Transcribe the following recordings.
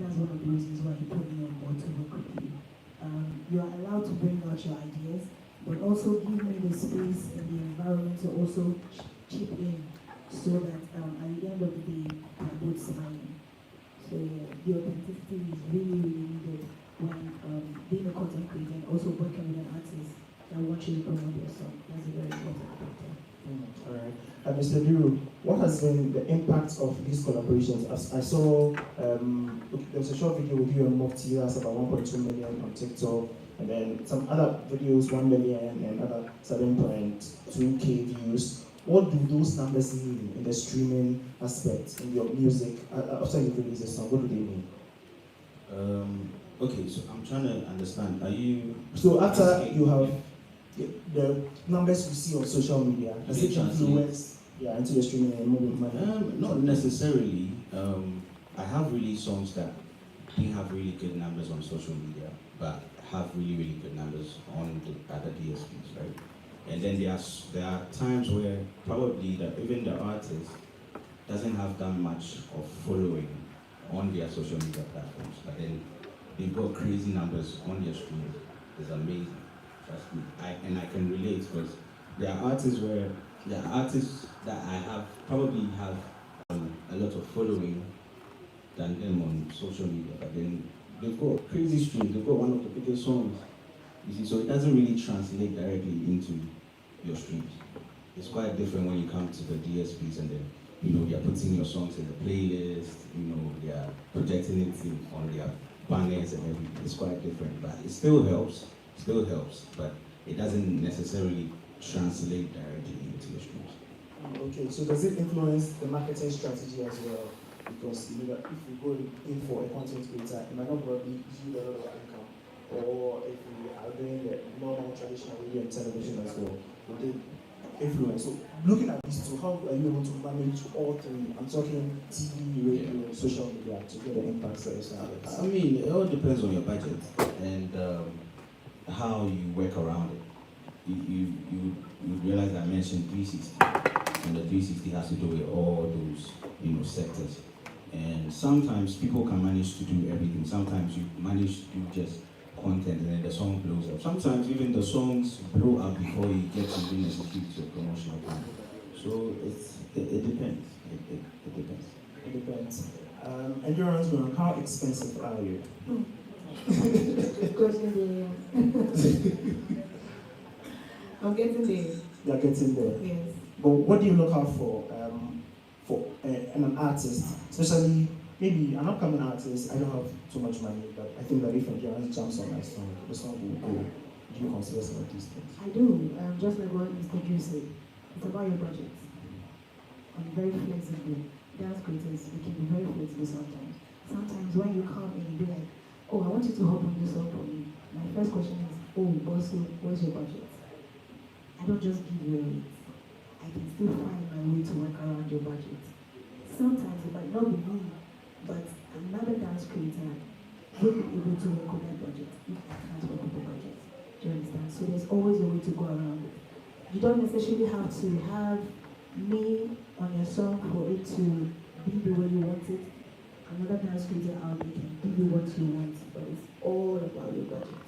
that's one of the reasons why he put me on board to work with you. You are allowed to bring out your ideas, but also give me the space and the environment to also chip in, so that at the end of the day, I'm both smiling. So yeah, the authenticity is really, really needed when being a content creator and also working with an artist that wants you to promote your song. That's a very important factor. All right. Mr. Liru, what has been the impact of these collaborations? As I saw, there was a short video with you and Mufti that's about 1.2 million on TikTok, and then some other videos, 1 million and other 7.2k views. What do those numbers mean in the streaming aspect, in your music? After you release a song, what do they mean? Okay, so I'm trying to understand. Are you... So after you have the numbers you see on social media, does it influence into your streaming and moving money? Not necessarily. I have released songs that didn't have really good numbers on social media, but have really, really good numbers on the other DSPs, right? And then there are times where probably even the artist doesn't have that much of following on their social media platforms, but then they've got crazy numbers on their streams. It's amazing. Trust me. I can relate, because there are artists that I have probably have a lot of following than them on social media, but then they've got crazy streams. They've got one of the biggest songs. You see, so it doesn't really translate directly into your streams. It's quite different when you come to the DSPs and then, they are putting your songs in the playlist, they are projecting it on their banners and everything. It's quite different, but it still helps, but it doesn't necessarily translate directly into your streams. Okay, so does it influence the marketing strategy as well? Because if you go in for a content creator, it might not probably yield a lot of income. Or if we are doing the normal traditional radio and television as well, would they influence? So looking at these two, how are you able to manage all three? I'm talking TV, radio, social media to get the impacts that you're saying. I mean, it all depends on your budget and how you work around it. You realize I mentioned 360, and the 360 has to do with all those sectors. And sometimes people can manage to do everything. Sometimes you manage to do just content and then the song blows up. Sometimes even the songs blow up before you get to even execute your promotional plan. So it depends. It depends. It depends. Endurance run, how expensive are you? I'm getting there. You're getting there. Yes. But what do you look out for an artist, especially maybe an upcoming artist? I don't have too much money, but I think that if Endurance jumps on my song, the song will go. Do you consider some of these things? I do. Just like what Mr. Drew said, it's about your budget. I'm very flexible. Dance creators, we can be very flexible sometimes. Sometimes when you come and you be like, oh, I want you to hop on this song for me. My first question is, oh, boss, what's your budget? I don't just give you a rate. I can still find my way to work around your budget. Sometimes it might not be me, but another dance creator will be able to work on that budget if I can't work on the budget. Do you understand? So there's always a way to go around it. You don't necessarily have to have me on your song for it to be the way you want it. Another dance creator out there can give you what you want, but it's all about your budget.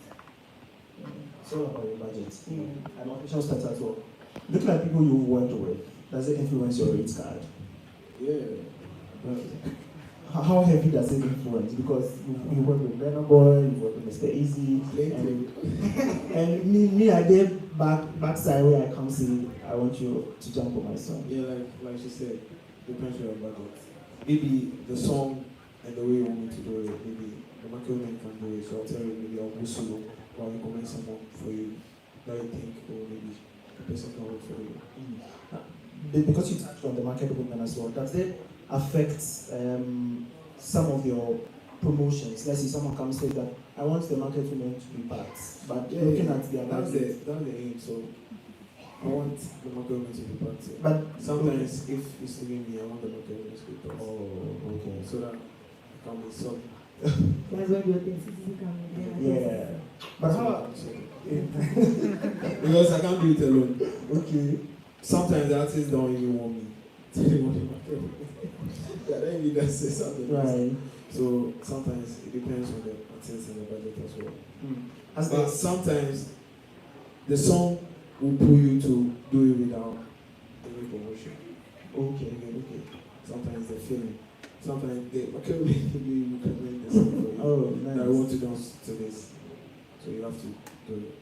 It's all about your budget. And official stats as well. Looking at people you've worked with, does it influence your rate card? Yeah. How heavy does it influence? Because you work with Burna Boy, you work with Mr. Easy, and me, I did backside where I come say, I want you to jump on my song. Yeah, like she said, depends on your budget. Maybe the song and the way you want me to do it, maybe the marketing can do it. So I'll tell you, maybe I'll go solo or I'll recommend someone for you that you think, or maybe the person can work for you. Because you touched on the market women as well, does it affect some of your promotions? Let's say someone comes and says that I want the market women to be part, but looking at their budget. That's the aim. So I want the market women to be part. But sometimes if it's leaving me, I want the market women to be part. Oh, okay. So that I can be some. That's when your authenticity comes in. Yeah. But how? Because I can't do it alone. Okay. Sometimes the artists don't even want me. They want the market women. Yeah, then you just say something. Right. So sometimes it depends on the artist and the budget as well. As But the, sometimes the song will pull you to do it without any promotion. Okay. Sometimes the feeling. Sometimes they maybe recommend the song for you. oh, That I nice. want to dance to this. So you have to do it.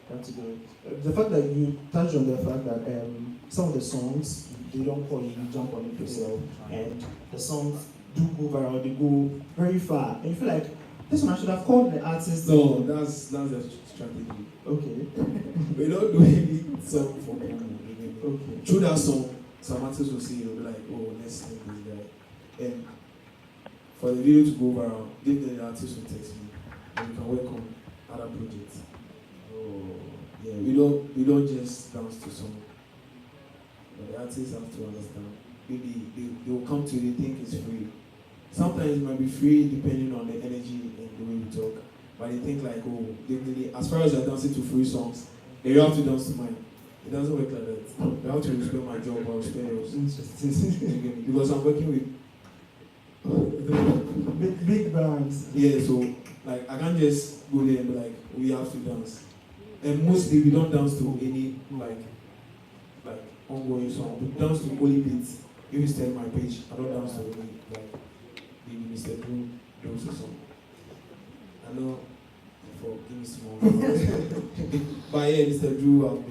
That's good. The fact that you touched on the fact that some of the songs they don't call you, you jump on it yourself, and the songs do go viral, they go very far, and you feel like this one I should have called the artist. No, that's the strategy. Okay. We don't do any song for promo. Okay. Through that song, some artists will see it, they'll be like, oh, let's link this guy. And for the video to go viral, then the artist will text me, and we can work on other projects. Oh. Yeah, we don't just dance to song. But the artists have to understand. Maybe they will come to you, they think it's free. Sometimes it might be free depending on the energy and the way we talk. But they think like, oh, they, as far as you're dancing to free songs, then you have to dance to mine. It doesn't work like that. You have to respect my job or respect yours. Interesting. Because I'm working with Big brands. yeah, so like I can't just go there and be like, we have to dance. And mostly we don't dance to any like ongoing song. We dance to only beats. If you stay on my page, I don't dance to any like maybe Mr. Drew dance a song. I know for give me small. But yeah, Mr. Drew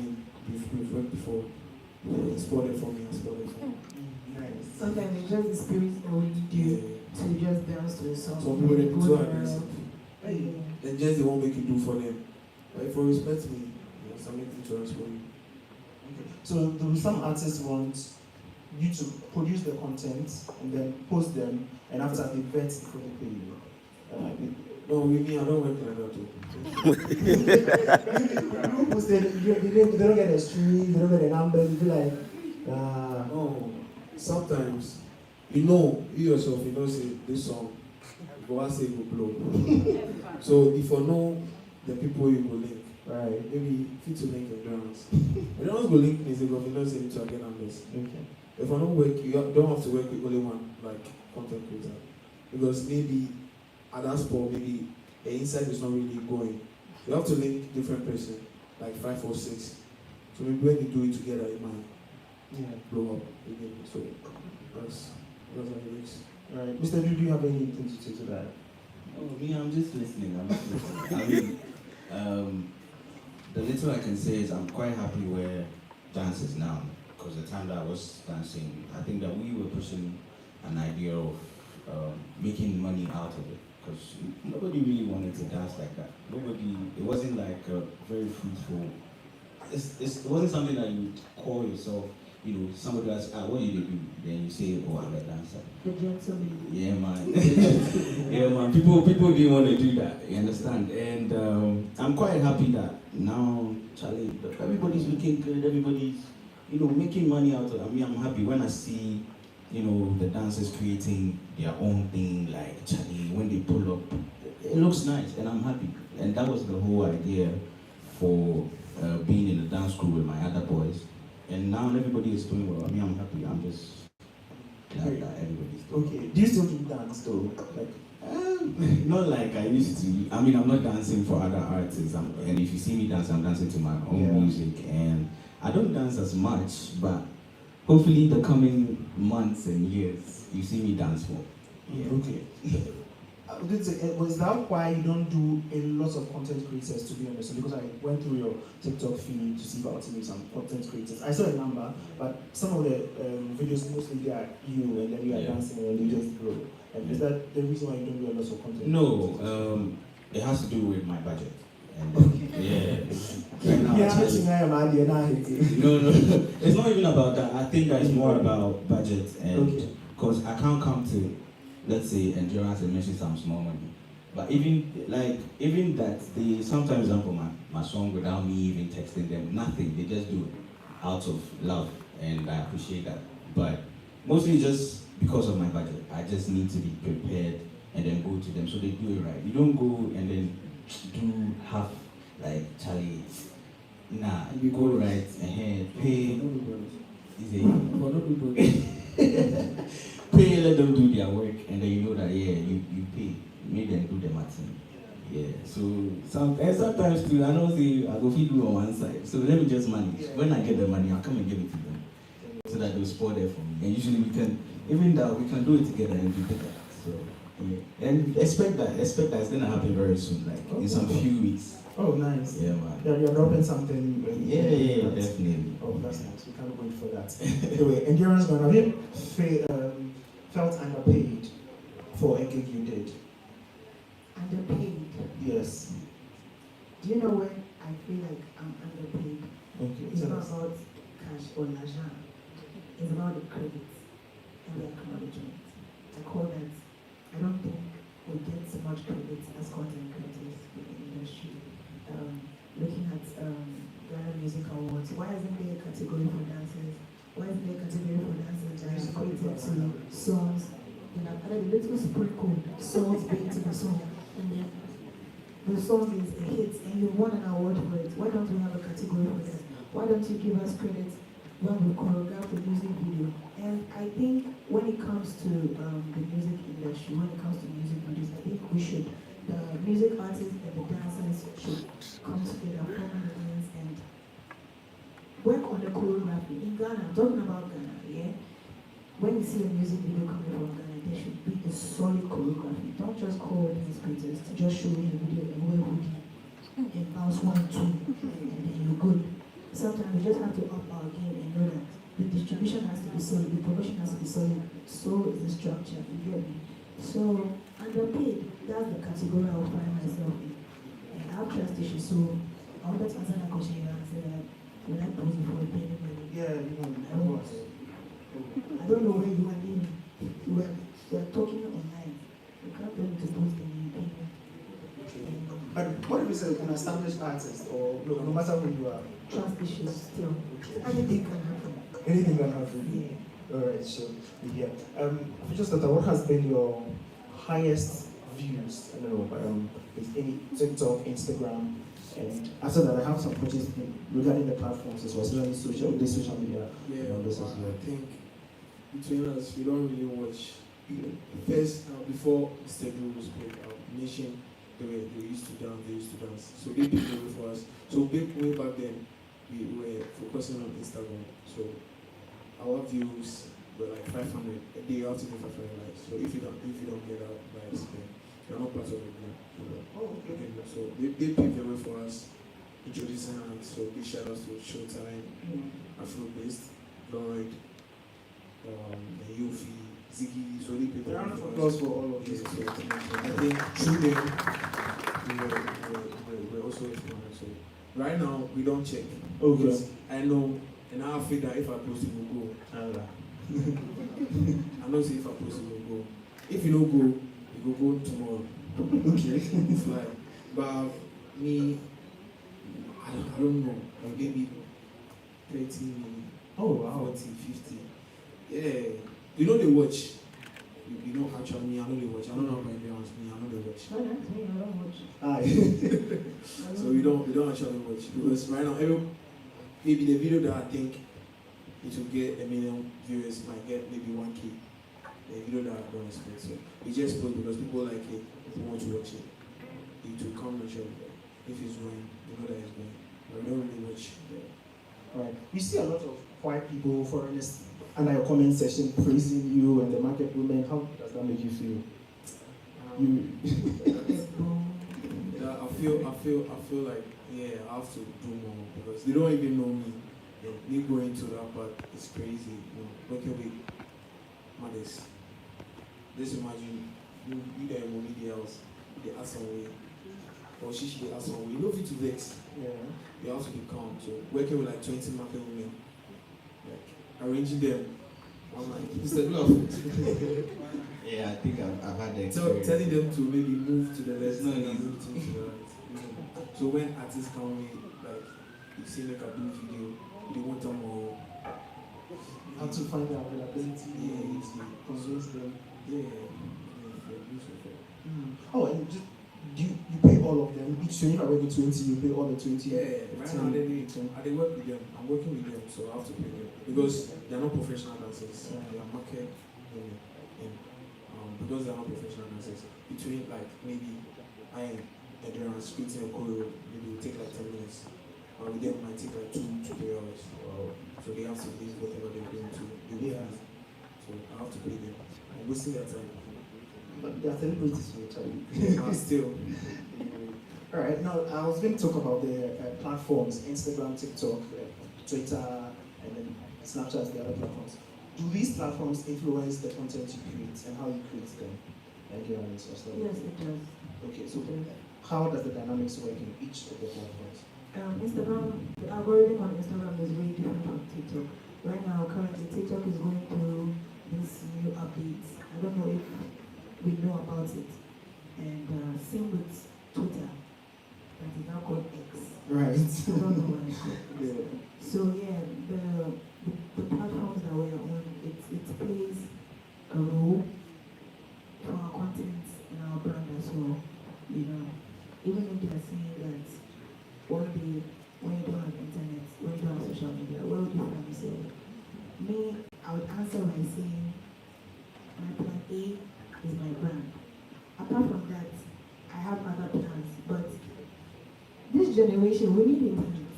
we've worked before. Yeah, he spotted for me, Nice. Sometimes it's just the spirit that we need you to just dance to a song. Some people they Go put so around. aggressive. Yeah. And just they won't make you do for them. Like for respect me, something to respect you. So do some artists want you to produce the content and then post them, and after they vet before they pay you? No, with me, I don't work like that too. You post it, they don't get a stream, they don't get a number, you be like, No, sometimes, you yourself, say this song, go and say it will blow. So if you know the people you go link, right, maybe fit to link endurance. You don't go link music, but you don't say it to get numbers. okay. If you don't work, you don't have to work with only one like content creator. Because maybe at that spot, maybe the insight is not really going. You have to link different person, like 5 or 6. So maybe when you do it together, it might blow up again. So that's how it works. Right. Mr. Do you have anything to say to that? Oh, me, I'm just listening. I mean, the little I can say is I'm quite happy where dance is now. Because the time that I was dancing, I think that we were pushing an idea of making money out of it. Because nobody really wanted to dance like that. It wasn't like a very fruitful, it wasn't something that you call yourself, somebody asks, what do you do? Then you say, oh, I'm a dancer. The gentleman. Yeah, man. Yeah, man. People didn't want to do that, you understand? And I'm quite happy that now, Charlie, everybody's looking good, everybody's, making money out of it. I mean, I'm happy when I see, the dancers creating their own thing, like Charlie, when they pull up, it looks nice, and I'm happy. And that was the whole idea for being in the dance crew with my other boys. And now everybody is doing well. I mean, I'm happy. I'm just glad that everybody's doing Okay. Do you still do dance though? Like, not like I used to. I mean, I'm not dancing for other artists. And if you see me dance, I'm dancing to my own music. And I don't dance as much, but hopefully the coming months and years, you see me dance more. yeah. Okay. Was that why you don't do a lot of content creators, to be honest? Because I went through your TikTok feed to see if I was seeing some content creators. I saw a number, but some of the videos mostly they are you and then you are dancing and you just grow. And is that the reason why you don't do a lot of content? No, it has to do with my budget. And, yeah. Right now, no, it's not even about that. I think that it's more about budget, and because I can't come to, let's say, endurance and mention some small money. But even that, they sometimes jump on my song without me even texting them. Nothing. They just do it out of love, and I appreciate that. But mostly just because of my budget. I just need to be prepared and then go to them so they do it right. You don't go and then do half like Charlie. Nah, you go right ahead, pay. Pay, let them do their work and then you know that you pay, maybe and do the mathing. Yeah. So sometimes too, I don't say I go feed you on one side. So let me just manage. When I get the money, I'll come and give it to them. So that they'll spoil there for me. And usually we can do it together and do together. So yeah. And expect that it's gonna happen very soon, like in some few weeks. Oh, nice. Yeah, man. Yeah, you're dropping something. Yeah, definitely. Oh, that's nice. We can't wait for that. Anyway, Endurance Man, have you felt underpaid for a gig you did? Underpaid. Yes. Do you know when I feel like I'm underpaid? Okay. It's tell not us. about cash or l'argent. It's about the credit and the acknowledgement. I call that. I don't think we get so much credit as content creators in the industry. Looking at Ghana Music Awards, why isn't there a category for dancers? Why isn't there a category for dancers that is equated to songs? And I've added a little sprinkle songs being to the song. And then the song is a hit and you won an award for it. Why don't we have a category for that? Why don't you give us credit when we choreograph the music video? And I think when it comes to the music industry, when it comes to music videos, I think we should, the music artists and the dancers should come together, form unions, and work on the choreography. In Ghana, I'm talking about Ghana, yeah? When you see a music video coming from Ghana, there should be a solid choreography. Don't just call dance creators to just show you the video and wear hoodie and bounce 1, 2, and then you're good. Sometimes we just have to up our game and know that the distribution has to be solid, the promotion has to be solid, so is the structure, you get me? So, underpaid, that's the category I will find myself in. And I have trust issues, so I'll bet answer that question and say that will I pose before paying money? Yeah, you know, I won't. I don't know where you are in. We're talking online. You can't tell me to post any payment. But what if it's an established artist or no matter who you are? Trust issues still. Anything can happen. Anything can happen. Yeah. Alright, so yeah. Just that, what has been your highest views? I don't know, with any TikTok, Instagram, and after that, I have some questions regarding the platforms as well, especially social media. Yeah, and all this as well. I think between us, we don't really watch. First, before Mr. Blue was played out, Nation, they used to dance. So they did it for us. So way back then, we were focusing on Instagram. So our views were like 500 a day. You have to do 500 likes. So if you don't get out likes, then you're not part of the group. Oh, okay. So they paved the way for us, introducing us. So big shout outs to Showtime, Afro-Based, Lloyd, and Yofi, Ziggy. So they paved the way Round of for us. applause for all of Yes, this. so I think through them, we're also exploring. So right now, we don't check. Okay. Because I know, and I feel that if I post it, will go. I know say if I post it, will go. If you don't go, it will go tomorrow. Okay. It's like, but me, I don't know. Maybe 30, Oh wow. 40, 50. Yeah. You know they watch. You know actually me, I know they watch. I don't know about anyone else. Me, I know they watch. No, that's me, I don't watch. Aye. So we don't actually watch because right now maybe the video that I think it will get 1 million viewers might get maybe 1K. The video that I don't expect. So we just post because people like it, people want to watch it. It will come naturally. If it's going, you know that it's going. But we don't really watch. Right. We see a lot of white people, foreigners, under your comment section praising you and the market women. How does that make you feel? Yeah, I feel like I have to do more because they don't even know me. And me going to that part is crazy. You know, working with mothers. Just imagine you there in media house, they ask some way, or she they ask some way. You know if you to vex, Yeah. you have to be calm. So working with like 20 market women, like arranging them. I'm like, Mr. Glove. Yeah, I think I've had that. Telling them to maybe move to the left, No, and no. move to the right. So when artists come in, like you see like a blue video, they want them more. How to find the availability Yeah, and easy. convince them. Beautiful. Oh, and just you pay all of them. Each 20, if I work with 20, you pay all the 20. Yeah, right now they work with them. I'm working with them, so I have to pay them because they're not professional dancers. They are market women, and I those that are not professional dancers, between like maybe I am endurance, creating a choreo, maybe it will take like 10 minutes. And with them, it might take like 2 to 3 hours. So they have to leave whatever they're doing to do with Yeah. me. So I have to pay them. I'm wasting their time. But they are celebrities, so Charlie. And still, All right, now I was going to talk about the platforms, Instagram, TikTok, Twitter, and then Snapchat, the other platforms. Do these platforms influence the content you create and how you create them? Like your answer. Yes, it does. Okay, so how does the dynamics work in each of the platforms? Instagram, the algorithm on Instagram is very different from TikTok. Right now, currently, TikTok is going through these new updates. I don't know if we know about it. And same with Twitter, that is now called X. Right. I don't know what it's called. Yeah. So yeah, the platforms that we're on, it plays a role for our content and our brand as well. You know, even if they're saying that one day when you don't have internet, when you don't have social media, what would you find yourself? Me, I would answer by saying my plan A is my brand. Apart from that, I have other plans, but this generation, we need internet.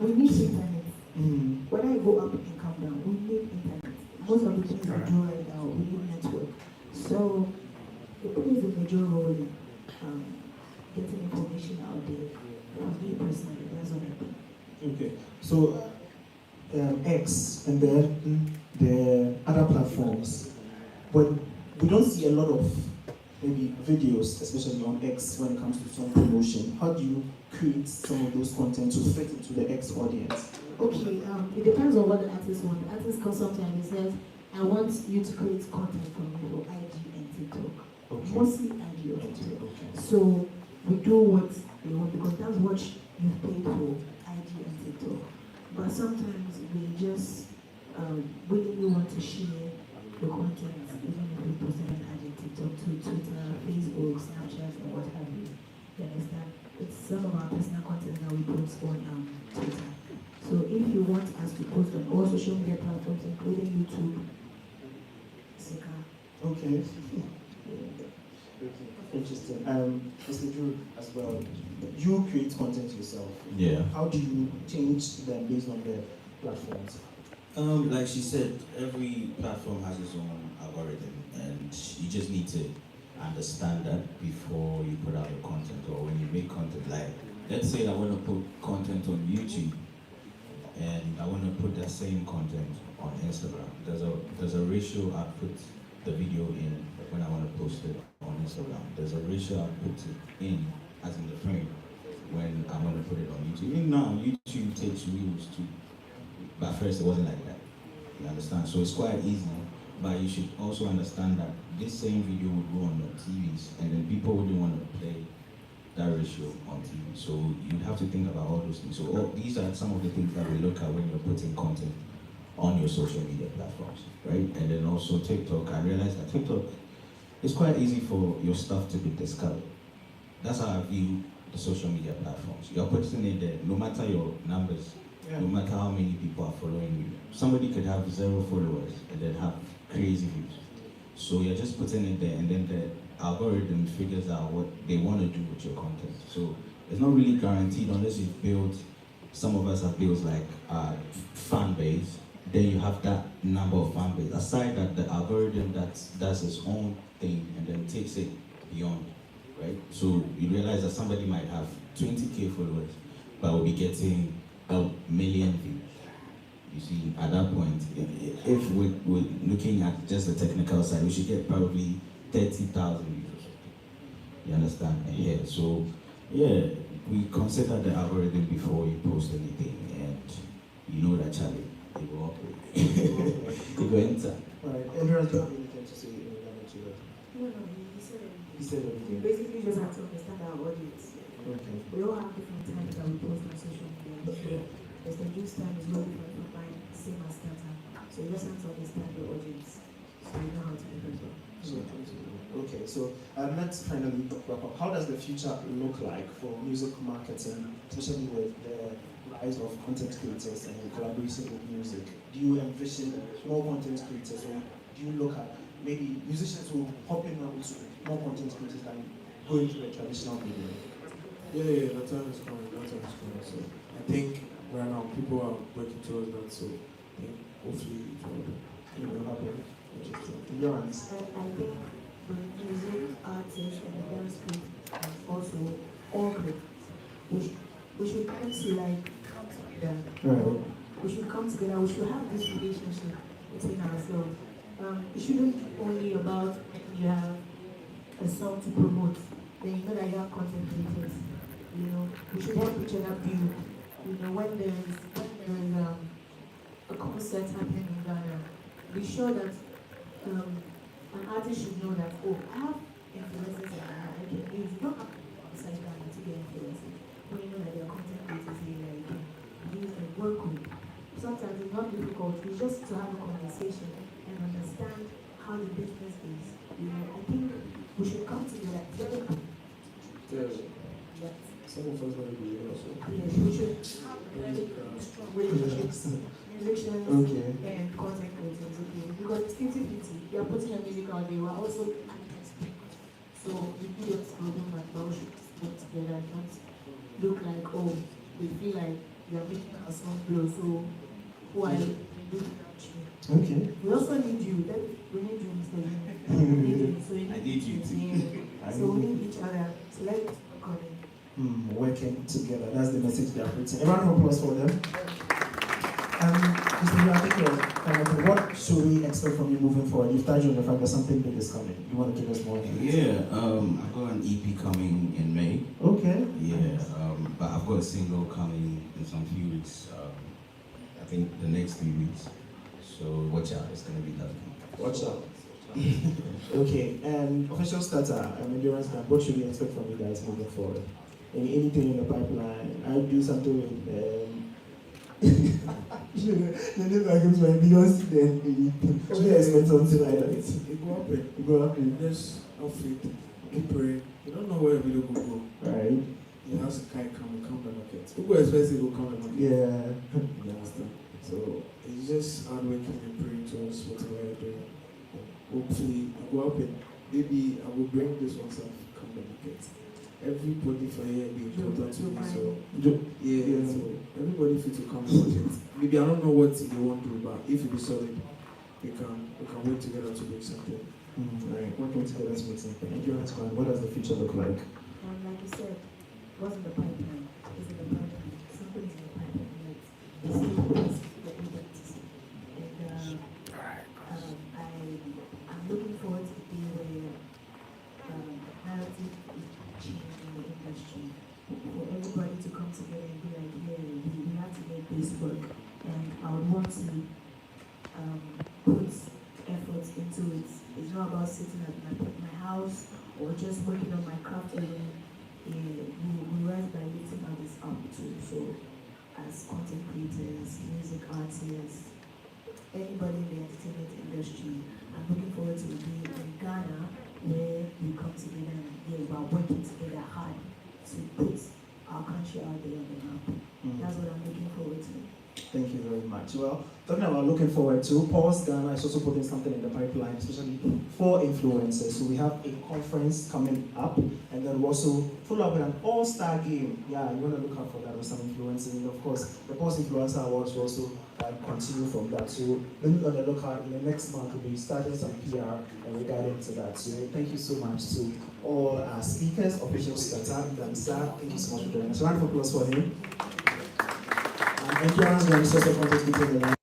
We need internet. Mm. Whether you go up and come down, we need internet. Most of the things we do right now, we need network. So it plays a major role in getting information out there. For me personally, that's what I think. Okay, so X and the other platforms, but we don't see a lot of maybe videos, especially on X when it comes to song promotion. How do you create some of those content to fit into the X audience? Okay, it depends on what the artist wants. The artist comes sometimes and says, I want you to create content for me for IG and TikTok. Okay. Mostly IG or TikTok. Okay. So we do what they want because that's what you paid for, IG and TikTok. But sometimes we just willingly want to share the content, even if we post it on IG, TikTok, to Twitter, Facebook, Snapchat, and what have you. You understand? It's some of our personal content that we post on Twitter. So if you want us to post on all social media platforms, including YouTube, Sika. Okay. Interesting. Mr. Drew, as well, you create content yourself. Yeah. How do you change them based on the platforms? Like she said, every platform has its own algorithm, and you just need to understand that before you put out your content, or when you make content. Like, let's say I want to put content on YouTube, and I want to put that same content on Instagram. There's a ratio I put the video in when I want to post it on Instagram. There's a ratio I put it in, as in the frame, when I want to put it on YouTube. Even now, YouTube takes reels too. But first, it wasn't like that. You understand? So it's quite easy. But you should also understand that this same video would go on the TVs, and then people wouldn't want to play that ratio on TV. So you'd have to think about all those things. So these are some of the things that we look at when you're putting content on your social media platforms, right? And then also TikTok. I realized that TikTok, it's quite easy for your stuff to be discovered. That's how I view the social media platforms. You're putting it there, no matter your numbers, no matter how many people are following you. Somebody could have 0 followers and then have crazy views. So you're just putting it there, and then the algorithm figures out what they want to do with your content. So it's not really guaranteed unless you've built, some of us have built like a fan base, then you have that number of fan base. Aside that, the algorithm does its own thing and then takes it beyond, right? So you realize that somebody might have 20K followers, but will be getting 1 million views. You see, at that point, if we're looking at just the technical side, we should get probably 30,000 views or something. You understand? Yeah. So, yeah, we consider the algorithm before you post anything, and you know that, Charlie, it will operate. It will enter. All right. Andrew, do you have anything to say in regard to that? No, he said everything. He said We everything. basically just have to understand our audience. Okay. We all have different times that we post on social media. So the use time is no different from mine, same as that time. So you just have to understand the audience, so you know how to do it. Okay, so let's finally wrap up. How does the future look like for music marketing, especially with the rise of content creators and collaboration with music? Do you envision more content creators, or do you look at maybe musicians will hop in now with more content creators than going through a traditional video. Yeah, that time is coming. So I think right now people are working towards that. So I think hopefully it will happen. Yours. And I think the music artists and the dance group and also all groups, we should come to like come together. Right. We should come together. We should have this relationship between ourselves. It shouldn't be only about when you have a song to promote. Then you know that you have content creators. You know, we should help each other build. You know, when there's a concert happening in Ghana, be sure that an artist should know that, oh, I have influencers in Ghana. I can use. You don't have to go outside Ghana to get influencers. When you know that there are content creators here that you can use and work with. Sometimes it's not difficult. It's just to have a conversation and understand how the business is. You know, I think we should come together. Yeah. Some of us want to be here also. Yes, we should have very strong relationships, musicians and content creators, okay? Because it's 50-50. You are putting your music out there, we are also so we do it problem and we should work together and not look like, oh, we feel like we are making our song blow, so who are you looking at you? Okay. We also need you. We need you, Mr. Jimmy. So I need you too. So we need each other. So let's work on it. Working together. That's the message they are putting. A round of applause for them. Mr. Yu, I think what should we expect from you moving forward? You've touched on the fact that something big is coming. You want to give us more? Yeah, I've got an EP coming in May. Okay. Yeah, but I've got a single coming in some few weeks. I think the next 3 weeks. So watch out, it's gonna be lovely. Watch out. Okay, and official starter, Endurance Camp, what should we expect from you guys moving forward? Anything in the pipeline? I'll do something with the name that comes by Beyonce, then should we expect something like that? It go up. Just have faith, keep praying. You don't know where a video will go. Right. You have to come the market. People expect it will come the market. Yeah. You understand? So it's just hard working and praying towards whatever you're doing. Hopefully, I go up and maybe I will bring this one stuff come the market. Everybody for here be important to me. So yeah, so everybody fit to come to project. Maybe I don't know what they want to do, but if it be solid, we can work together to make something. Right. Working together to make something. Endurance Camp, what does the future look like? Like you said, what's in the pipeline? Is in the pipeline. Something is in the pipeline. Like it's the industry. And I'm looking forward to the day where narrative is changing in the industry. For everybody to come together and be like, yeah, we have to make this work. And I would want to put efforts into it. It's not about sitting at my house or just working on my craft alone. We rise by lifting others up too. So as content creators, music artists, anybody in the entertainment industry, I'm looking forward to being in Ghana where we come together and we are working together hard to put our country out there on the map. That's what I'm looking forward to. Thank you very much. Well, talking about looking forward to, Pulse Ghana is also putting something in the pipeline, especially for influencers. So we have a conference coming up, and then we'll also follow up with an all-star game. Yeah, you want to look out for that with some influencers. And of course, the Pulse Influencer Awards will also continue from that. So look on the lookout. In the next month, we'll be starting some PR regarding to that. So thank you so much to all our speakers, official starter, Damsa. Thank you so much for joining us. Round of applause for him. Endurance Camp is also contributing to the